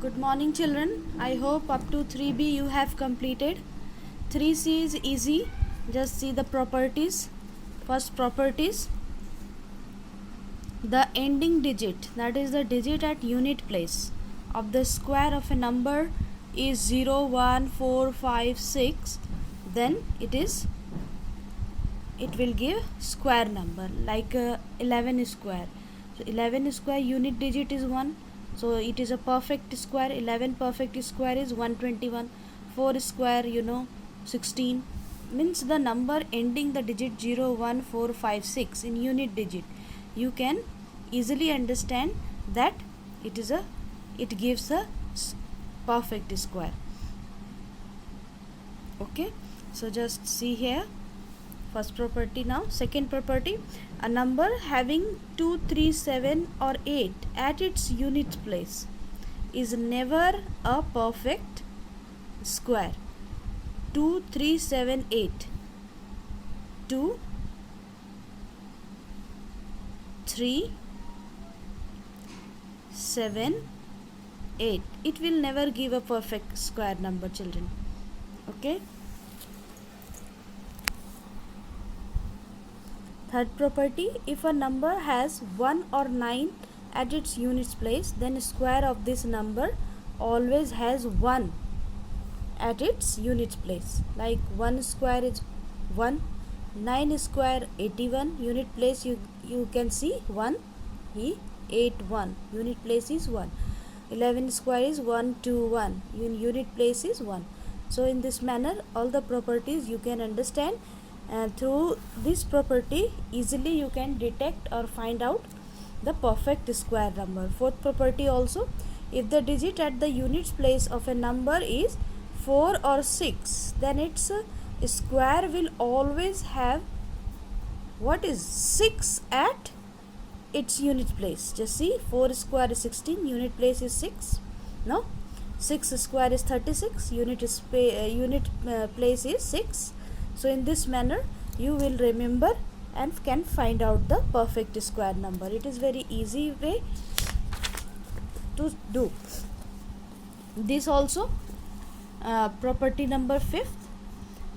Good morning, children. I hope up to 3B you have completed. 3C is easy. Just see the properties. First properties. The ending digit, that is the digit at unit place of the square of a number is 0, 1, 4, 5, 6. Then it will give square number like 11 square. So 11 square unit digit is 1. So it is a perfect square. 11 perfect square is 121. 4 square 16. Means the number ending the digit 0, 1, 4, 5, 6 in unit digit. You can easily understand that it gives a perfect square. Okay, so just see here. First property. Now second property, a number having 2, 3, 7 or 8 at its unit place is never a perfect square. 2, 3, 7, 8. 2, 3, 7, 8. It will never give a perfect square number, children. Okay. Third property, if a number has 1 or 9 at its units place, then square of this number always has 1 at its units place. Like 1 square is 1, 9 square 81, unit place you can see 1, 8, 1, unit place is 1. 11 square is 1, 2, 1, unit place is 1. So in this manner all the properties you can understand, and through this property easily you can detect or find out the perfect square number. Fourth property also, if the digit at the units place of a number is 4 or 6, then its square will always have what is 6 at its unit place. Just see, 4 square is 16, unit place is 6. No, 6 square is 36, unit place is 6. So in this manner you will remember and can find out the perfect square number. It is very easy way to do this also. Property number 5th,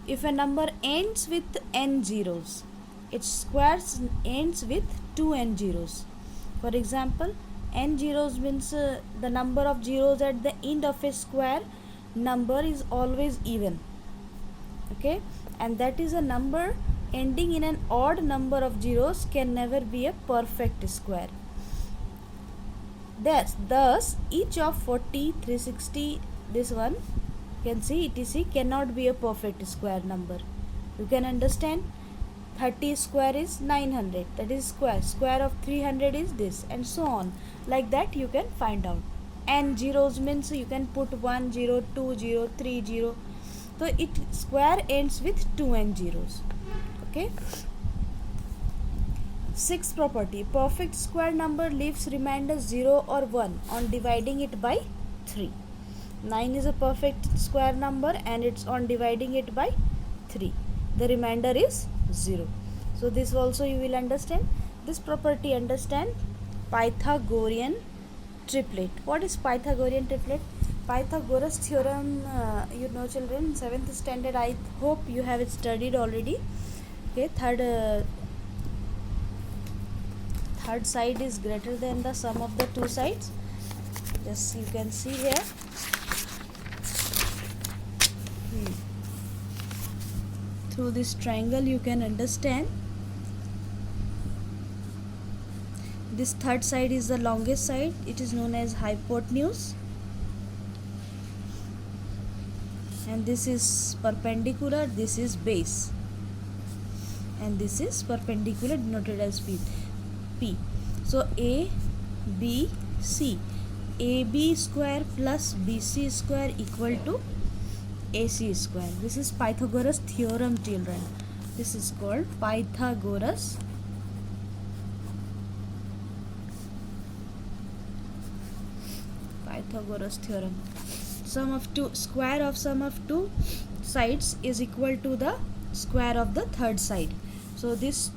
if a number ends with n zeros, its squares ends with 2n zeros. For example, n zeros means the number of zeros at the end of a square number is always even. Okay, and that is a number ending in an odd number of zeros can never be a perfect square. Thus each of 40, 360, this one can see etc cannot be a perfect square number. You can understand. 30 square is 900, that is square of 300 is this, and so on. Like that you can find out. And zeros means you can put 1 0, 2 0, 3 0. So it square ends with 2n zeros. Okay. Sixth property, perfect square number leaves remainder 0 or 1 on dividing it by 3. 9 is a perfect square number and it's on dividing it by 3. The remainder is 0. So this also you will understand. This property understand Pythagorean triplet. What is Pythagorean triplet? Pythagoras theorem, children, 7th standard, I hope you have studied already. Okay, third side is greater than the sum of the two sides. Just you can see here. Through this triangle you can understand. This third side is the longest side. It is known as hypotenuse. And this is perpendicular, this is base, and this is perpendicular denoted as P. So A, B, C. AB square plus BC square equal to AC square. This is Pythagoras theorem, children. This is called Pythagoras theorem. Square of sum of two sides is equal to the square of the third side. So this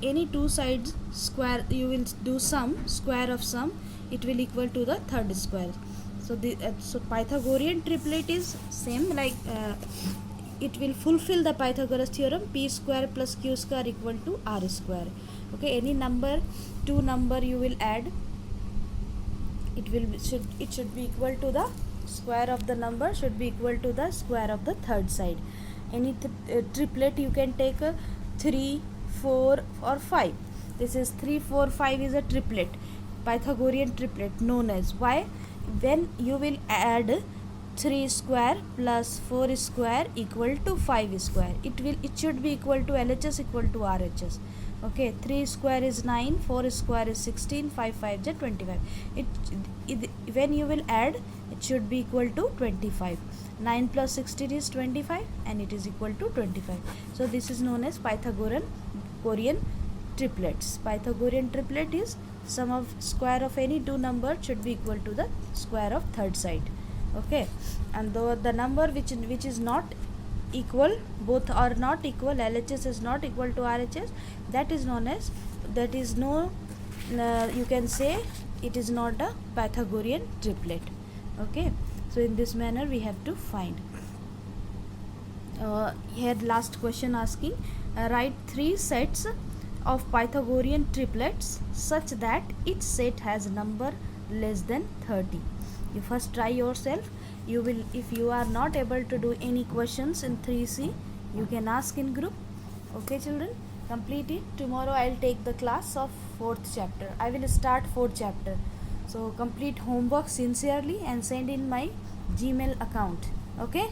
any two sides square, you will do sum, square of sum it will equal to the third square. So so Pythagorean triplet is same like it will fulfill the Pythagoras theorem, p square plus q square equal to r square. Okay, any number, two number you will add, it should be equal to the square of the number should be equal to the square of the third side. Any triplet you can take 3, 4 or 5. This is 3, 4, 5 is a triplet, Pythagorean triplet known as. Why? When you will add 3 square plus 4 square equal to 5 square, it should be equal to LHS equal to RHS. Okay, 3 square is 9, 4 square is 16, 5 5 is 25. When you will add, it should be equal to 25. 9 plus 16 is 25 and it is equal to 25. So this is known as Pythagorean triplets. Pythagorean triplet is sum of square of any two number should be equal to the square of third side. Okay, and the number which is not equal, both are not equal, LHS is not equal to RHS, that is known as, you can say it is not a Pythagorean triplet. Okay, so in this manner we have to find. Here last question asking, write 3 sets of Pythagorean triplets such that each set has number less than 30. You first try yourself. You will, if you are not able to do any questions in 3C, you can ask in group. Okay children, complete it. Tomorrow I will take the class of 4th chapter. I will start 4th chapter. So complete homework sincerely and send in my Gmail account. Okay.